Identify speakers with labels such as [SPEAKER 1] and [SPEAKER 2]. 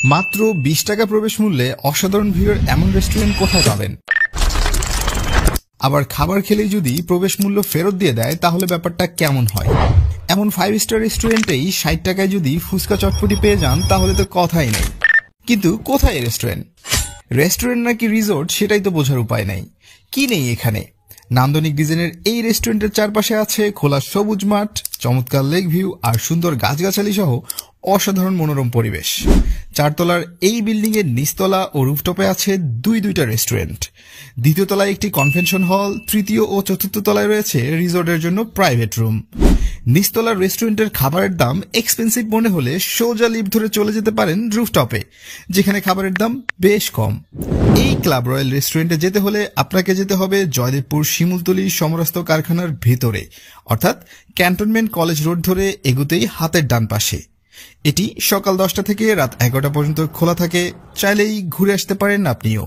[SPEAKER 1] মাত্র 20 টাকা প্রবেশ মূল্যে অসাধারণ ভিড়ের এমন রেস্টুরেন্ট কোথায় পাবেন? আবার খাবার খেলেই যদি প্রবেশ মূল্য ফেরত দিয়ে দেয় তাহলে ব্যাপারটা কেমন হয়? এমন 5 স্টার রেস্টুরেন্টেই 60 টাকায় যদি ফুচকা চটপটি পেয়ে যান তাহলে তো কথাই নেই। কিন্তু কোথায় এই রেস্টুরেন্ট নাকি রিসোর্ট সেটাই তো বোঝার উপায় নাই। কি নেই এখানে? নান্দনিক ডিজাইনের এই রেস্টুরেন্টের চারপাশে আছে খোলা সবুজ মাঠ, চমৎকার লেক ভিউ আর সুন্দর গাছগাছালি সহ অসাধারণ মনোরম পরিবেশ। 4 তলার এই বিল্ডিং এর নিচতলা ও রুফটপে আছে দুইটা রেস্টুরেন্ট। দ্বিতীয় তলায় একটি কনভেনশন হল, তৃতীয় ও চতুর্থ তলায় রয়েছে রিসোর্টের জন্য প্রাইভেট রুম। নিচতলার রেস্টুরেন্টের খাবারের দাম এক্সপেন্সিভ মনে হলে সোজা লিফট ধরে চলে যেতে পারেন রুফটপে, যেখানে খাবারের দাম বেশ কম। এই ক্লাব রয়্যাল রেস্টুরেন্টে যেতে হলে আপনাকে যেতে হবে জয়দেবপুর শিমুলতলী সমরাস্ত কারখানার ভেতরে, অর্থাৎ ক্যান্টনমেন্ট কলেজ রোড ধরে এগুতেই হাতের ডান পাশে। এটি সকাল 10টা থেকে রাত 11টা পর্যন্ত খোলা থাকে। চাইলেই ঘুরে আসতে পারেন আপনিও।